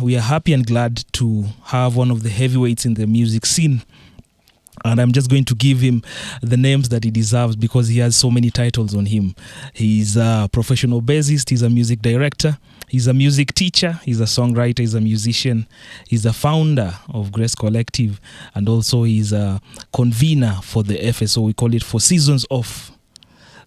We are happy and glad to have one of the heavyweights in the music scene. And I'm just going to give him the names that he deserves because he has so many titles on him. He's a professional bassist, he's a music director, he's a music teacher, he's a songwriter, he's a musician, he's a founder of Grace Collective, and also he's a convener for the FSO. We call it For Seasons Off.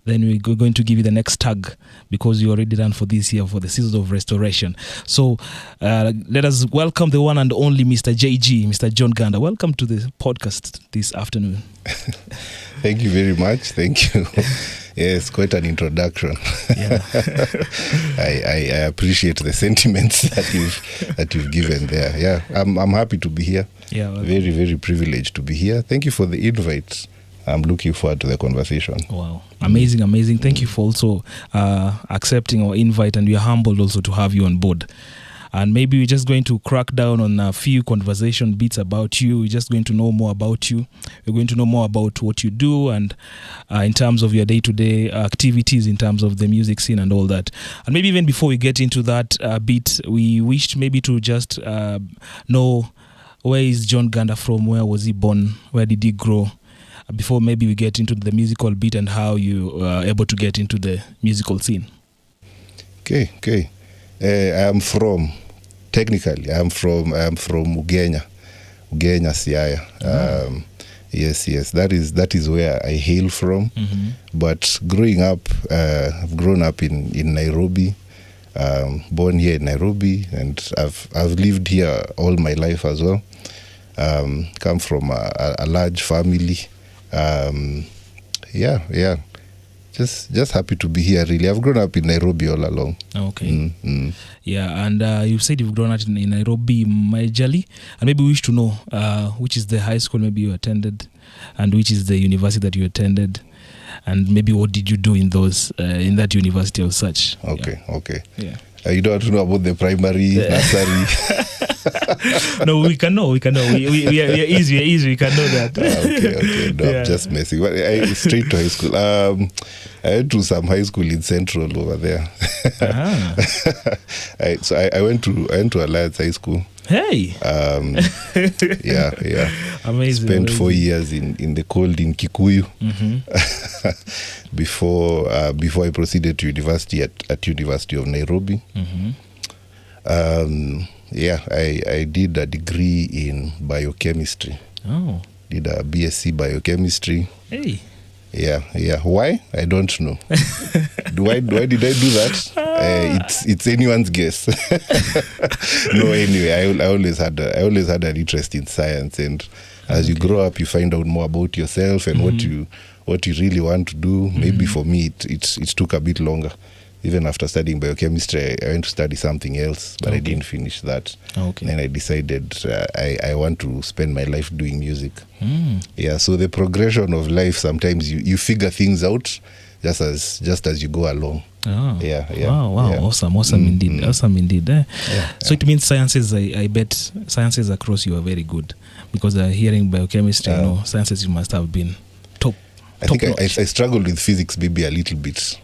Then we're going to give you the next tag because you already done for this year for the Seasons of Restoration. So let us welcome the one and only Mr. JG, Mr. John Ganda. Welcome to the podcast this afternoon. Thank you very much. Thank you. Yes, quite an introduction. Yeah. I appreciate the sentiments that you've given there. Yeah, I'm happy to be here. Yeah, well, very, very privileged to be here. Thank you for the invite. I'm looking forward to the conversation. Wow. Amazing. Thank you for also accepting our invite, and we are humbled also to have you on board. And maybe we're just going to crack down on a few conversation bits about you. We're just going to know more about you. We're going to know more about what you do and in terms of your day-to-day activities, in terms of the music scene and all that. And maybe even before we get into that bit, we wished maybe to just know, where is John Ganda from? Where was he born? Where did he grow? Before maybe we get into the musical bit and how you are able to get into the musical scene. Okay. I'm from Ugenya, Siaya. Yes, that is where I hail from. Mm-hmm. But growing up, I've grown up in Nairobi, born here in Nairobi, and I've lived here all my life as well. Come from a large family. Just happy to be here, really. I've grown up in Nairobi all along. Okay. Yeah, and you said you've grown up in Nairobi majorly, and maybe we wish to know which is the high school maybe you attended, and which is the university that you attended, and maybe what did you do in that university or such. Okay. Yeah. You don't want to know about the primary, nursery. No, we can know. We are easy. We can know that. Okay. No, yeah. I'm just messing. But straight to high school. I went to some high school in Central over there. I went to Alliance High School. Hey. Yeah. Amazing. Spent 4 years in the cold in Kikuyu. Mm-hmm. before I proceeded to university at University of Nairobi. Mm-hmm. I did a degree in biochemistry. Oh. Did a BSc biochemistry. Hey. Yeah. Why? I don't know. Why did I do that? It's anyone's guess. No, anyway, I always had an interest in science, and as you grow up, you find out more about yourself and mm-hmm. what you really want to do. Mm-hmm. Maybe for me, it took a bit longer. Even after studying biochemistry, I went to study something else, but I didn't finish that. Okay. And I decided I want to spend my life doing music. Mm. Yeah, so the progression of life, sometimes you figure things out just as you go along. Oh. Yeah. Wow. Yeah. Awesome indeed. Mm-hmm. Awesome indeed. Yeah. So it means sciences, I bet sciences across you are very good, because hearing biochemistry, sciences you must have been top. I think I struggled with physics maybe a little bit.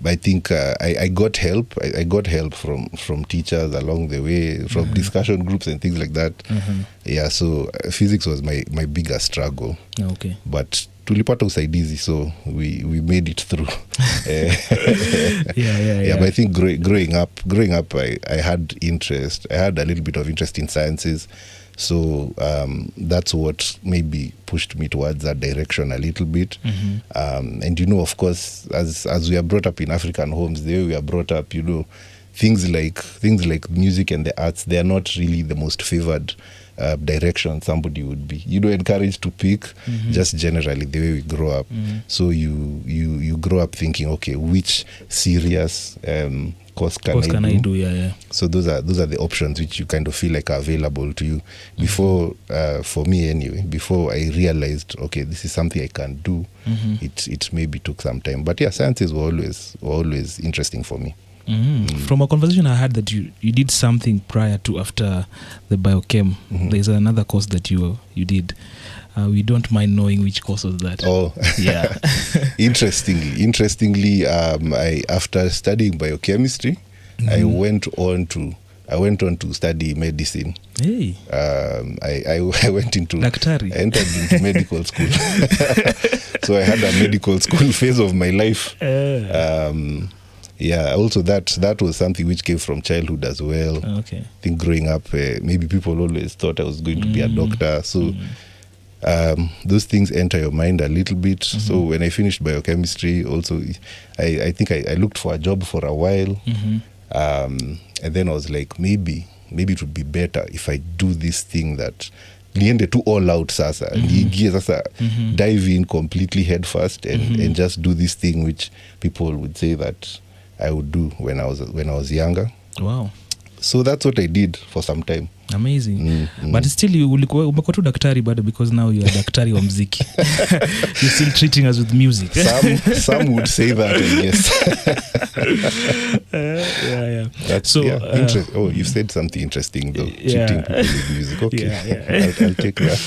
But I think I got help. I got help from teachers along the way, from mm-hmm. discussion groups and things like that. Mm-hmm. Yeah, so physics was my biggest struggle. Okay. But tulipata usaidizi, so we made it through. Yeah. But I think growing up, I had interest. I had a little bit of interest in sciences. So that's what maybe pushed me towards that direction a little bit. Mm-hmm. And of course, as we are brought up in African homes, the way we are brought up, things like music and the arts, they are not really the most favored direction somebody would be encouraged to pick. Mm-hmm. Just generally the way we grow up. Mm-hmm. So you grow up thinking, okay, which serious course can I do? Yeah. So those are the options which you kind of feel like are available to you. Before, for me anyway, before I realized, okay, this is something I can do. Mm-hmm. It maybe took some time, but yeah, sciences were always interesting for me. Mm-hmm. Mm. From a conversation I had that you did something prior to after the biochem. Mm-hmm. There's another course that you did. We don't mind knowing which course was that. Oh, yeah. Interestingly, I after studying biochemistry, mm-hmm. I went on to I went on to study medicine. Hey. I went into Daktari. I entered into medical school. So I had a medical school phase of my life. Also that was something which came from childhood as well. Okay. I think growing up, maybe people always thought I was going to be a doctor. So those things enter your mind a little bit. So when I finished biochemistry, also I think I looked for a job for a while. And then I was like, maybe it would be better if I do this thing that niende to all out sasa. Niingie sasa, dive in completely head first and just do this thing which people would say that I would do when I was younger. Wow. So that's what I did for some time. Amazing. But still umekuwa tu daktari bado, because now you are daktari wa muziki. You're still treating us with music. Some would say that, I guess. That's, so you said something interesting though. Treating people with music. Okay. Yeah. I'll take that.